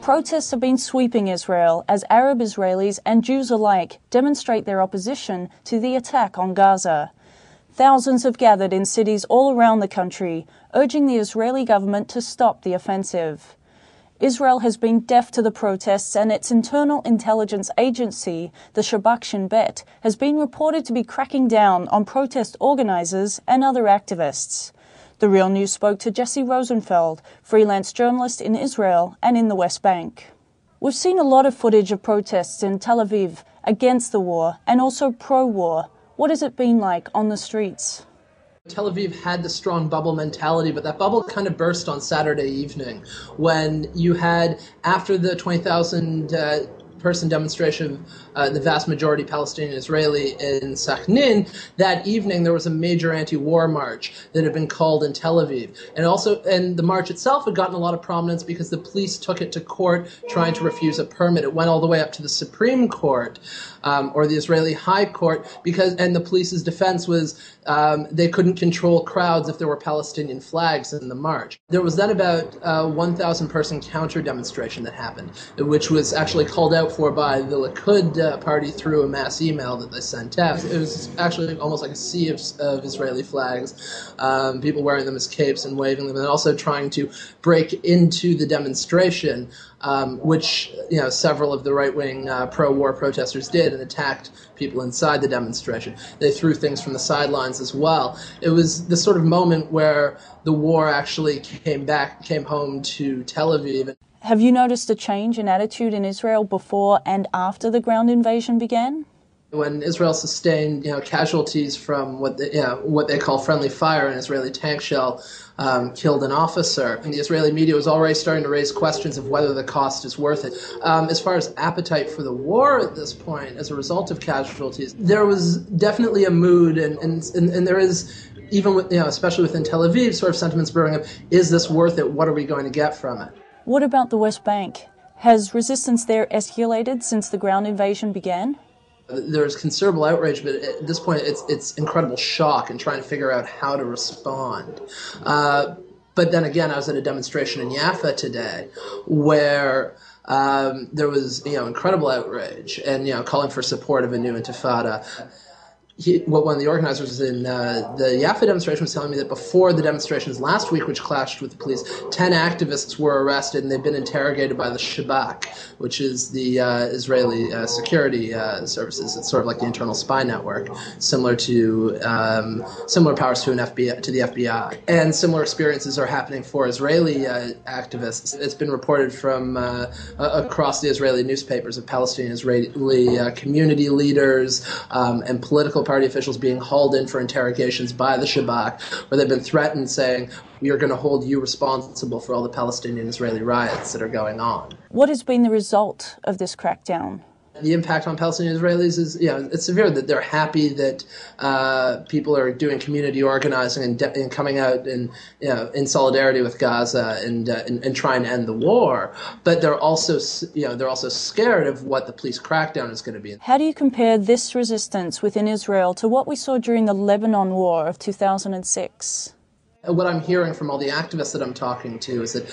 Protests have been sweeping Israel as Arab Israelis and Jews alike demonstrate their opposition to the attack on Gaza. Thousands have gathered in cities all around the country, urging the Israeli government to stop the offensive. Israel has been deaf to the protests, and its internal intelligence agency, the Shabak Shin Bet, has been reported to be cracking down on protest organizers and other activists. The Real News spoke to Jesse Rosenfeld, freelance journalist in Israel and in the West Bank. We've seen a lot of footage of protests in Tel Aviv against the war and also pro-war. What has it been like on the streets? Tel Aviv had the strong bubble mentality, but that bubble kind of burst on Saturday evening when you had, after the 20,000 person demonstration, the vast majority Palestinian Israeli in Sakhnin, that evening there was a major anti-war march that had been called in Tel Aviv. And the march itself had gotten a lot of prominence because the police took it to court trying to refuse a permit. It went all the way up to the Supreme Court, or the Israeli High Court, and the police's defense was they couldn't control crowds if there were Palestinian flags in the march. There was then about a 1,000 person counter demonstration that happened, which was actually called out for by the Likud party through a mass email that they sent out. It was actually almost like a sea of Israeli flags, people wearing them as capes and waving them, and also trying to break into the demonstration, which several of the right-wing pro-war protesters did, and attacked people inside the demonstration. They threw things from the sidelines as well. It was the sort of moment where the war actually came home to Tel Aviv. Have you noticed a change in attitude in Israel before and after the ground invasion began? When Israel sustained, casualties from what they call friendly fire, an Israeli tank shell killed an officer, and the Israeli media was already starting to raise questions of whether the cost is worth it. As far as appetite for the war at this point, as a result of casualties, there was definitely a mood, and there is, even with, especially within Tel Aviv, sort of sentiments brewing of, is this worth it? What are we going to get from it? What about the West Bank? Has resistance there escalated since the ground invasion began? There's considerable outrage, but at this point it's incredible shock and trying to figure out how to respond. But then again, I was at a demonstration in Jaffa today where there was incredible outrage and calling for support of a new intifada. One of the organizers in the Jaffa demonstration was telling me that before the demonstrations last week, which clashed with the police, 10 activists were arrested and they've been interrogated by the Shabak, which is the Israeli security services. It's sort of like the internal spy network, similar powers to the FBI. And similar experiences are happening for Israeli activists. It's been reported from across the Israeli newspapers of Palestinian Israeli community leaders and political party officials being hauled in for interrogations by the Shabak, where they've been threatened saying, we are going to hold you responsible for all the Palestinian Israeli riots that are going on. What has been the result of this crackdown? The impact on Palestinian Israelis is, it's severe. That they're happy that people are doing community organizing and coming out in solidarity with Gaza and trying to end the war. But they're also scared of what the police crackdown is going to be. How do you compare this resistance within Israel to what we saw during the Lebanon War of 2006? What I'm hearing from all the activists that I'm talking to is that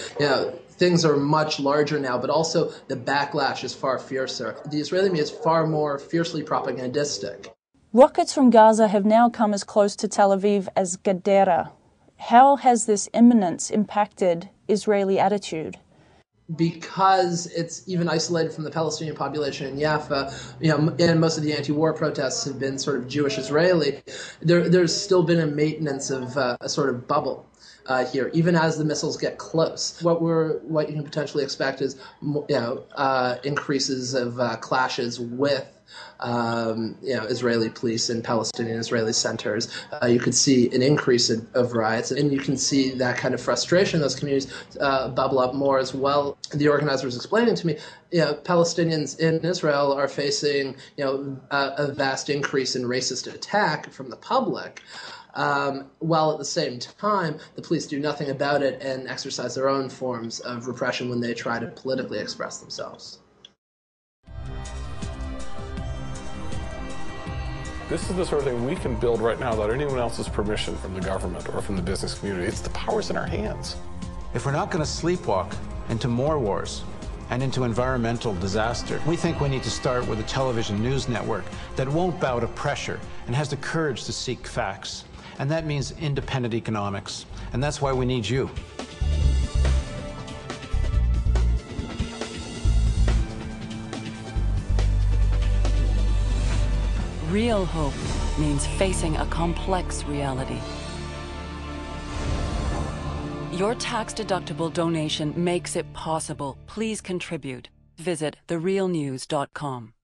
things are much larger now, but also the backlash is far fiercer. The Israeli media is far more fiercely propagandistic. Rockets from Gaza have now come as close to Tel Aviv as Gadera. How has this imminence impacted Israeli attitude? Because it's even isolated from the Palestinian population in Jaffa, and most of the anti-war protests have been sort of Jewish-Israeli, there's still been a maintenance of a sort of bubble here, even as the missiles get close. What you can potentially expect is, increases of clashes with Israeli police in Palestinian Israeli centers. You could see an increase of riots, and you can see that kind of frustration in those communities bubble up more as well. The organizer was explaining to me, Palestinians in Israel are facing, a vast increase in racist attack from the public. While at the same time, the police do nothing about it and exercise their own forms of repression when they try to politically express themselves. This is the sort of thing we can build right now without anyone else's permission from the government or from the business community. It's the power's in our hands. If we're not going to sleepwalk into more wars, and into environmental disaster. We think we need to start with a television news network that won't bow to pressure and has the courage to seek facts. And that means independent economics. And that's why we need you. Real hope means facing a complex reality. Your tax-deductible donation makes it possible. Please contribute. Visit therealnews.com.